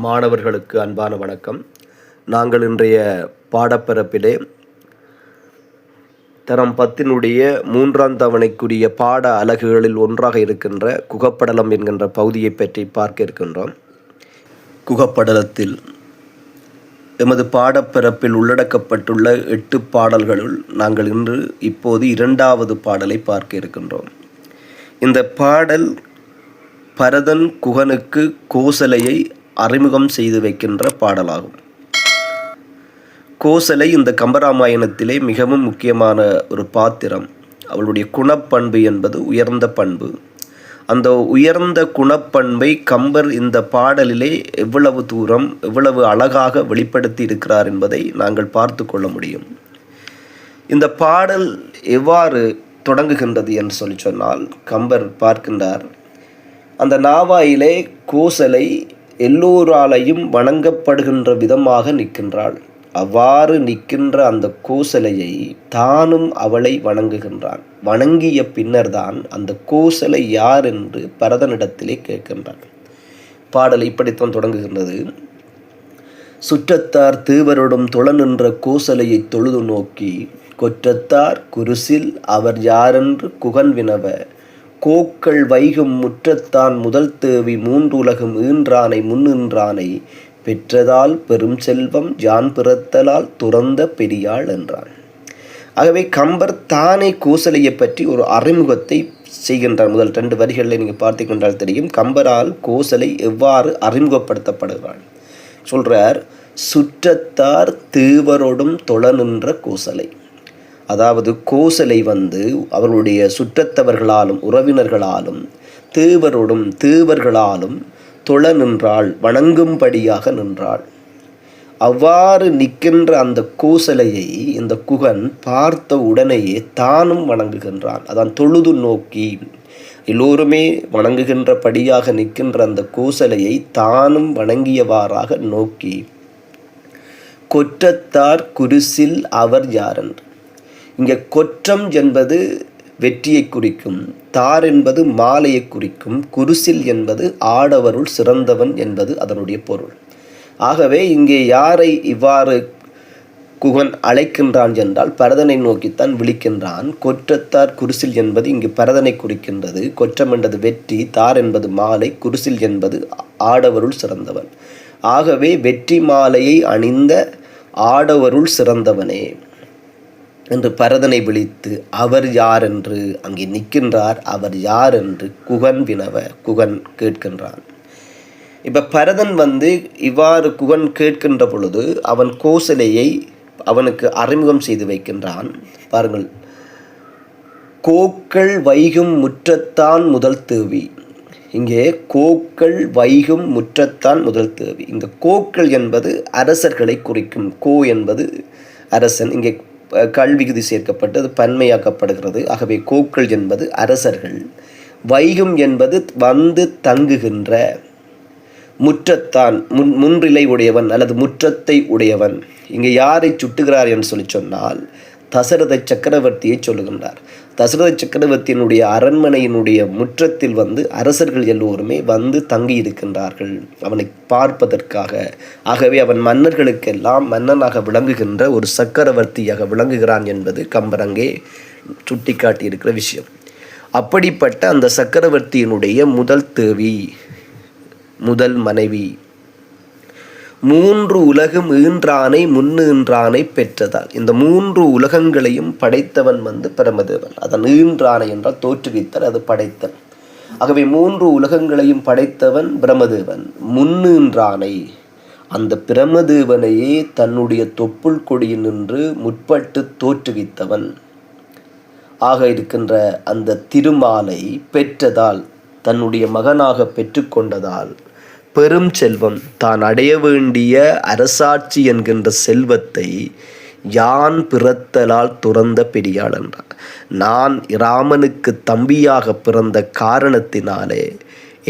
மாணவர்களுக்கு அன்பான வணக்கம். நாங்கள் இன்றைய பாடப்பரப்பிலே தரம் 10 3ஆம் தவணைக்குரிய பாட அலகுகளில் ஒன்றாக இருக்கின்ற குகப்படலம் என்கின்ற பகுதியை பற்றி பார்க்க இருக்கின்றோம். குகப்படலத்தில் எமது பாடப்பரப்பில் உள்ளடக்கப்பட்டுள்ள 8 பாடல்களுள் நாங்கள் இப்போது 2வது பாடலை பார்க்க இருக்கின்றோம். இந்த பாடல் பரதன் குகனுக்கு கோசலையை அறிமுகம் செய்து வைக்கின்ற பாடலாகும். கோசலை இந்த கம்பராமாயணத்திலே மிகவும் முக்கியமான ஒரு பாத்திரம். அவளுடைய குணப்பண்பு என்பது உயர்ந்த பண்பு. அந்த உயர்ந்த குணப்பண்பை கம்பர் இந்த பாடலிலே எவ்வளவு தூரம் எவ்வளவு அழகாக வெளிப்படுத்தி இருக்கிறார் என்பதை நாங்கள் பார்த்து கொள்ள முடியும். இந்த பாடல் எவ்வாறு தொடங்குகின்றது என்று சொன்னால், கம்பர் பார்க்கின்றார், அந்த நாவாயிலே கோசலை எல்லோராலையும் வணங்கப்படுகின்ற விதமாக நிற்கின்றாள். அவ்வாறு நிற்கின்ற அந்த கோசலையை தானும் அவளை வணங்குகின்றான். வணங்கிய பின்னர்தான் அந்த கோசலை யார் என்று பரதனிடத்திலே கேட்கின்றான். பாடல் இப்படித்தான் தொடங்குகின்றது. சுற்றத்தார் தீவரோடும் தொழ நின்ற கோசலையை தொழுது நோக்கி, கொற்றத்தார் குருசில் அவர் யாரென்று குகன் வினவ, கோக்கள் வைகும் முற்றத்தான் முதல் தேவி மூன்றுலகும் ஈன்றானை முன்னின்றானை, பெற்றதால் பெரும் செல்வம் யான் பிறத்தலால் துறந்த பெரியாள் என்றான். ஆகவே கம்பர் தானே கோசலையை பற்றி ஒரு அறிமுகத்தை செய்கின்றார். முதல் 2 வரிகளில் நீங்கள் பார்த்து கொண்டால் தெரியும் கம்பரால் கோசலை எவ்வாறு அறிமுகப்படுத்தப்படுகிறாள். சொல்றார், சுற்றத்தார் தீவரோடும் தொழ நின்ற கோசலை. அதாவது கோசலை அவர்களுடைய சுற்றத்தவர்களாலும் உறவினர்களாலும் தீவர்களாலும் தொழ நின்றாள், வணங்கும்படியாக நின்றாள். அவ்வாறு நிற்கின்ற அந்த கோசலையை இந்த குகன் பார்த்த உடனேயே தானும் வணங்குகின்றான். அதான் தொழுது நோக்கி, எல்லோருமே வணங்குகின்றபடியாக நிற்கின்ற அந்த கோசலையை தானும் வணங்கியவாறாக நோக்கி, கொற்றத்தார் குருசில் அவர் யாரென்று. இங்கே கொற்றம் என்பது வெற்றியை குறிக்கும், தார் என்பது மாலையை குறிக்கும், குருசில் என்பது ஆடவருள் சிறந்தவன் என்பது அதனுடைய பொருள். ஆகவே இங்கே யாரை இவ்வாறு குகன் அழைக்கின்றான் என்றால் பரதனை நோக்கித்தான் விழிக்கின்றான். கொற்றத்தார் குருசில் என்பது இங்கு பரதனை குறிக்கின்றது. கொற்றம் என்பது வெற்றி, தார் என்பது மாலை, குருசில் என்பது ஆடவருள் சிறந்தவன். ஆகவே வெற்றி மாலையை அணிந்த ஆடவருள் சிறந்தவனே என்று பரதனை விழித்து அவர் யார் என்று அங்கே நிற்கின்றார். அவர் யார் என்று குகன் வினவ குகன் கேட்கின்றான். இப்போ பரதன் இவ்வாறு குகன் கேட்கின்ற பொழுது அவன் கோசலையை அவனுக்கு அறிமுகம் செய்து வைக்கின்றான். பாருங்கள், கோக்கள் வைகும் முற்றத்தான் முதல் தேவி. இங்கே கோக்கள் வைகும் முற்றத்தான் முதல் தேவி. இந்த கோக்கள் என்பது அரசர்களை குறிக்கும். கோ என்பது அரசன். இங்கே கல்விகுதி சேர்க்கப்பட்டு அது பன்மையாக்கப்படுகிறது. ஆகவே கோக்கள் என்பது அரசர்கள். வைகும் என்பது தங்குகின்ற முற்றத்தான், முன்றிலை உடையவன் அல்லது முற்றத்தை உடையவன். இங்கே யாரை சுட்டுகிறார் என்று சொன்னால் தசரத சக்கரவர்த்தியை சொல்லுகின்றார். தசரத சக்கரவர்த்தியினுடைய அரண்மனையினுடைய முற்றத்தில் அரசர்கள் எல்லோருமே தங்கி இருக்கின்றார்கள் அவனை பார்ப்பதற்காக. ஆகவே அவன் மன்னர்களுக்கெல்லாம் மன்னனாக விளங்குகின்ற ஒரு சக்கரவர்த்தியாக விளங்குகிறான் என்பது கம்பரங்கே சுட்டி காட்டியிருக்கிற விஷயம். அப்படிப்பட்ட அந்த சக்கரவர்த்தியினுடைய முதல் தேவி, முதல் மனைவி, 3 உலகும் ஈன்றானை முன்னின்றானை பெற்றதால். இந்த 3 உலகங்களையும் படைத்தவன் பிரமதேவன். அதன் ஈன்றானை என்றால் தோற்றுவித்தல், அது படைத்தல். ஆகவே 3 உலகங்களையும் படைத்தவன் பிரமதேவன். முன்னின்றானை, அந்த பிரமதேவனையே தன்னுடைய தொப்புள் கொடியில் நின்று முற்பட்டு தோற்றுவித்தவன் ஆக இருக்கின்ற அந்த திருமாலை பெற்றதால், தன்னுடைய மகனாக பெற்றுக்கொண்டதால் பெரும் செல்வம், தான் அடைய வேண்டிய அரசாட்சி என்கின்ற செல்வத்தை யான் பிறத்தலால் துறந்த பெரியாள் என்றார். நான் இராமனுக்கு தம்பியாக பிறந்த காரணத்தினாலே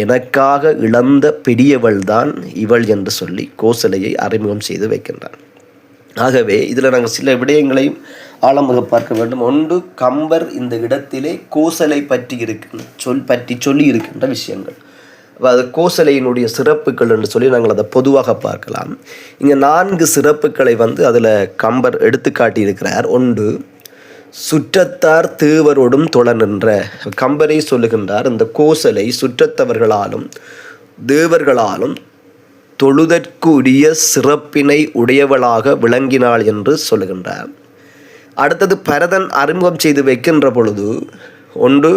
எனக்காக இழந்த பெரியவள்தான் இவள் என்று சொல்லி கோசலையை அறிமுகம் செய்து வைக்கின்றான். ஆகவே இதில் நாங்கள் சில விடயங்களையும் ஆழமாக பார்க்க வேண்டும். ஒன்று, கம்பர் இந்த இடத்திலே கோசலை பற்றி சொல்லி இருக்கின்ற விஷயங்கள். அது கோசலையினுடைய சிறப்புகள் என்று சொல்லி நாங்கள் அதை பொதுவாக பார்க்கலாம். இங்கே 4 சிறப்புகளை வந்து அதில் கம்பர் எடுத்து காட்டியிருக்கிறார். ஒன்று, சுற்றத்தார் தேவரோடும் தொழ நின்ற. கம்பரை சொல்லுகின்றார், இந்த கோசலை சுற்றத்தவர்களாலும் தேவர்களாலும் தொழுதற்குரிய சிறப்பினை உடையவளாக விளங்கினாள் என்று சொல்லுகின்றார். அடுத்தது, பரதன் அறிமுகம் செய்து வைக்கின்ற பொழுது, ஒன்று,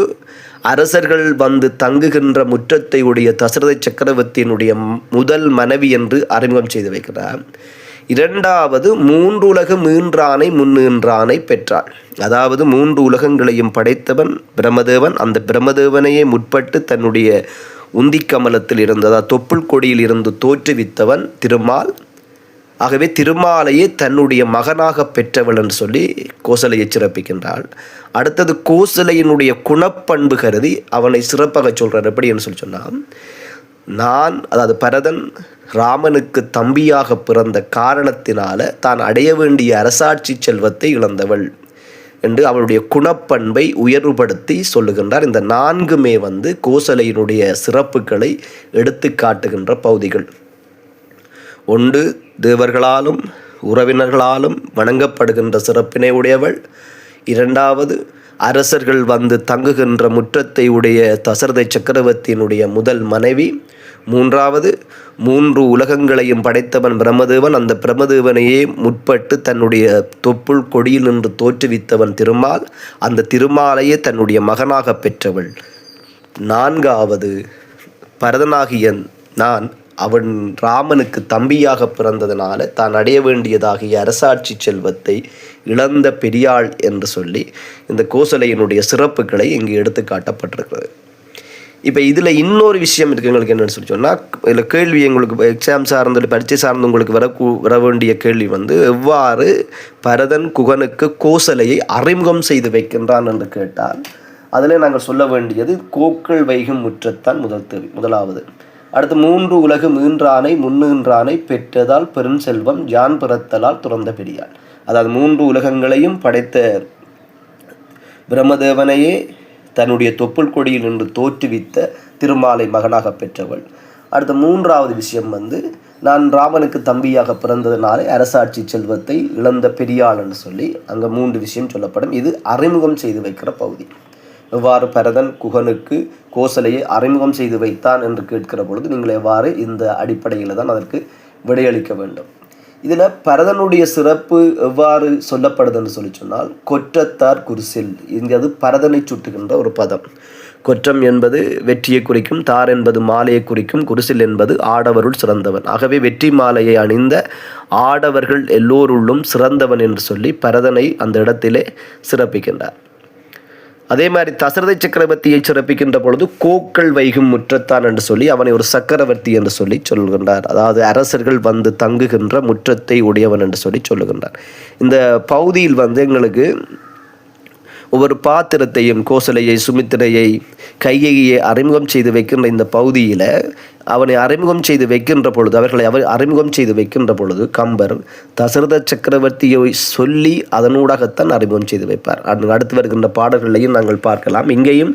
அரசர்கள் வந்து தங்குகின்ற முற்றத்தை உடைய தசரத சக்கரவர்த்தியினுடைய முதல் மனைவி என்று அறிமுகம் செய்து வைக்கிறார். இரண்டாவது, 3 உலகு மீன்றானை முன்னீன்றானை பெற்றாள். அதாவது 3 உலகங்களையும் படைத்தவன் பிரம்மதேவன். அந்த பிரம்மதேவனையே முற்பட்டு தன்னுடைய உந்திக்கமலத்தில் இருந்து, அதாவது தொப்புள் கொடியில் இருந்து தோற்றுவித்தவன் திருமால். ஆகவே திருமாலையே தன்னுடைய மகனாக பெற்றவள் என்று சொல்லி கோசலையை சிறப்பிக்கின்றாள். அடுத்தது, கோசலையினுடைய குணப்பண்பு கருதி அவனை சிறப்பாக சொல்கிறார். எப்படி என்று சொல்லி சொன்னால், அதாவது பரதன் ராமனுக்கு தம்பியாக பிறந்த காரணத்தினால தான் அடைய வேண்டிய அரசாட்சி செல்வத்தை இழந்தவள் என்று அவளுடைய குணப்பண்பை உயர்வுபடுத்தி சொல்லுகின்றார். இந்த 4மே வந்து கோசலையினுடைய சிறப்புகளை எடுத்து காட்டுகின்ற பகுதிகள். ஒன்று, தேவர்களாலும் உறவினர்களாலும் வணங்கப்படுகின்ற சிறப்பினை உடையவள். இரண்டாவது, அரசர்கள் வந்து தங்குகின்ற முற்றத்தை உடைய தசரத சக்கரவர்த்தியினுடைய முதல் மனைவி. மூன்றாவது, 3 உலகங்களையும் படைத்தவன் பிரம்மதேவன். அந்த பிரம்மதேவனையே முற்பட்டு தன்னுடைய தொப்புள் கொடியில் நின்று தோற்றுவித்தவன் திருமால். அந்த திருமாலையே தன்னுடைய மகனாக பெற்றவள். நான்காவது, பரதனாகிய நான் அவன் ராமனுக்கு தம்பியாக பிறந்ததினால தான் அடைய வேண்டியதாகிய அரசாட்சி செல்வத்தை இழந்த பெரியாள் என்று சொல்லி இந்த கோசலையினுடைய சிறப்புகளை இங்கு எடுத்து காட்டப்பட்டிருக்கிறது. இப்போ இதில் இன்னொரு விஷயம் இருக்குது எங்களுக்கு என்னென்னு சொல்லி சொன்னால், இதில் கேள்வி எங்களுக்கு எக்ஸாம் சார்ந்து பரீட்சை சார்ந்து உங்களுக்கு வர வேண்டிய கேள்வி வந்து, எவ்வாறு பரதன் குகனுக்கு கோசலையை அறிமுகம் செய்து வைக்கின்றான் என்று கேட்டால், அதில் நாங்கள் சொல்ல வேண்டியது கோக்கள் வைகும் முற்றத்தான் முதலாவது. அடுத்து, 3 உலகு மீன்றானை முன்னீன்றானை பெற்றதால் பெருஞ்செல்வம் யான் பிறத்தலால் துறந்த பெரியாள். அதாவது 3 உலகங்களையும் படைத்த பிரம்மதேவனையே தன்னுடைய தொப்புள் கொடியில் நின்று தோற்றுவித்த திருமாலை மகனாக பெற்றவள். அடுத்த 3வது விஷயம் வந்து, நான் ராமனுக்கு தம்பியாக பிறந்ததினாலே அரசாட்சி செல்வத்தை இழந்த பெரியாள் என்று சொல்லி அங்கே 3 விஷயம் சொல்லப்படும். இது அறிமுகம் செய்து வைக்கிற பகுதி. எவ்வாறு பரதன் குகனுக்கு கோசலையை அறிமுகம் செய்து வைத்தான் என்று கேட்கிற பொழுது நீங்கள் எவ்வாறு இந்த அடிப்படையில் தான் அதற்கு விடையளிக்க வேண்டும். இதில் பரதனுடைய சிறப்பு எவ்வாறு சொல்லப்படுது என்று சொல்லி சொன்னால், கொற்றத்தார் குருசில். இங்கே அது பரதனை சுட்டுகின்ற ஒரு பதம். கொற்றம் என்பது வெற்றியை குறிக்கும், தார் என்பது மாலையை குறிக்கும், குருசில் என்பது ஆடவருள் சிறந்தவன். ஆகவே வெற்றி மாலையை அணிந்த ஆடவர்கள் எல்லோருள்ளும் சிறந்தவன் என்று சொல்லி பரதனை அந்த இடத்திலே சிறப்பிக்கின்றார். அதே மாதிரி தசரத சக்கரவர்த்தியை சிறப்பிக்கின்ற பொழுது கோக்கள் வைகும் முற்றத்தான் என்று சொல்லி அவனை ஒரு சக்கரவர்த்தி என்று சொல்லி சொல்கின்றார். அதாவது அரசர்கள் வந்து தங்குகின்ற முற்றத்தை உடையவன் என்று சொல்லி சொல்லுகின்றார். இந்த பகுதியில் வந்து எங்களுக்கு ஒவ்வொரு பாத்திரத்தையும், கோசலையை, சுமித்திரையை, கையையை அறிமுகம் செய்து வைக்கின்ற இந்த பகுதியில் அவனை அறிமுகம் செய்து வைக்கின்ற பொழுது, அவர்களை அறிமுகம் செய்து வைக்கின்ற பொழுது கம்பர் தசரத சக்கரவர்த்தியை சொல்லி அதனூடாகத்தான் அறிமுகம் செய்து வைப்பார். அடுத்து வருகின்ற பாடல்களையும் நாங்கள் பார்க்கலாம். இங்கேயும்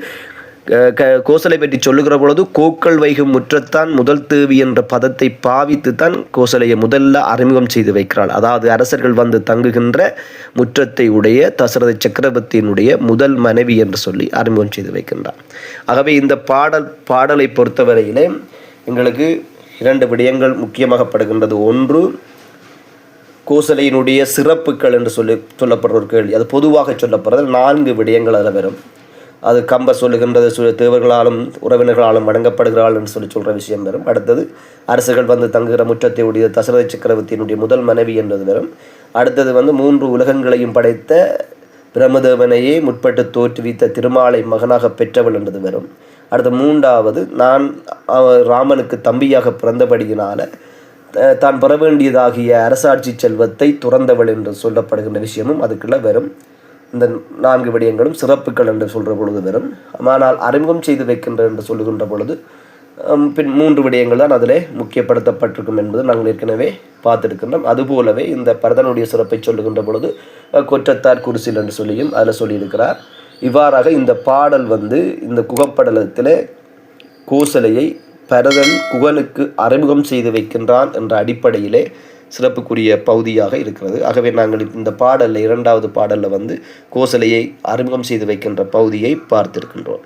கோசலை பற்றி சொல்லுகிற பொழுது கோக்கள் வைகும் முற்றத்தான் முதல் தேவி என்ற பதத்தை பாவித்து தான் கோசலையை முதல்ல அறிமுகம் செய்து வைக்கிறாள். அதாவது அரசர்கள் வந்து தங்குகின்ற முற்றத்தை உடைய தசரத சக்கரவர்த்தியினுடைய முதல் மனைவி என்று சொல்லி அறிமுகம் செய்து வைக்கின்றார். ஆகவே இந்த பாடலை பொறுத்தவரையிலே எங்களுக்கு 2 விடயங்கள் முக்கியமாகப்படுகின்றது. ஒன்று, கோசலையினுடைய சிறப்புகள் என்று சொல்லப்படுற ஒரு கேள்வி. அது பொதுவாக சொல்லப்படுறது 4 விடயங்கள் அதில் வரும். அது கம்பர் சொல்லுகின்றது தேவர்களாலும் உறவினர்களாலும் வணங்கப்படுகிறாள் என்று சொல்கிற விஷயம் வரும். அடுத்தது, அரசர்கள் வந்து தங்குகிற முற்றத்தை உடைய தசரத சக்கரவர்த்தியினுடைய முதல் மனைவி என்பது வரும். அடுத்தது வந்து 3 உலகங்களையும் படைத்த பிரம்மதேவனையே முற்பட்டு தோற்றுவித்த திருமாலை மகனாக பெற்றவள் என்றது வரும். அடுத்த 3வது, நான் ராமனுக்கு தம்பியாக பிறந்தபடியினால தான் பெற வேண்டியதாகிய அரசாட்சி செல்வத்தை துறந்தவள் என்று சொல்லப்படுகின்ற விஷயமும் அதுக்குள்ள வரும். இந்த 4 விடயங்களும் சிறப்புகள் என்று சொல்கிற பொழுது வரும். ஆனால் அறிமுகம் செய்து வைக்கின்ற என்று சொல்லுகின்ற பொழுது பின் 3 விடயங்கள் தான் அதில் முக்கியப்படுத்தப்பட்டிருக்கும் என்பது நாங்கள் ஏற்கனவே பார்த்துருக்கின்றோம். அதுபோலவே இந்த பரதனுடைய சிறப்பை சொல்லுகின்ற பொழுது கொற்றத்தார் குருசில் என்று சொல்லியும் அதில் சொல்லியிருக்கிறார். இவ்வாறாக இந்த பாடல் வந்து இந்த குகப்படலத்தில் கோசலையை பரதன் குகனுக்கு அறிமுகம் செய்து வைக்கின்றான் என்ற அடிப்படையிலே சிறப்புக்குரிய பகுதியாக இருக்கிறது. ஆகவே நாங்கள் இந்த பாடலில் 2வது பாடலில் கோசலையை அறிமுகம் செய்து வைக்கின்ற பகுதியை பார்த்திருக்கின்றோம்.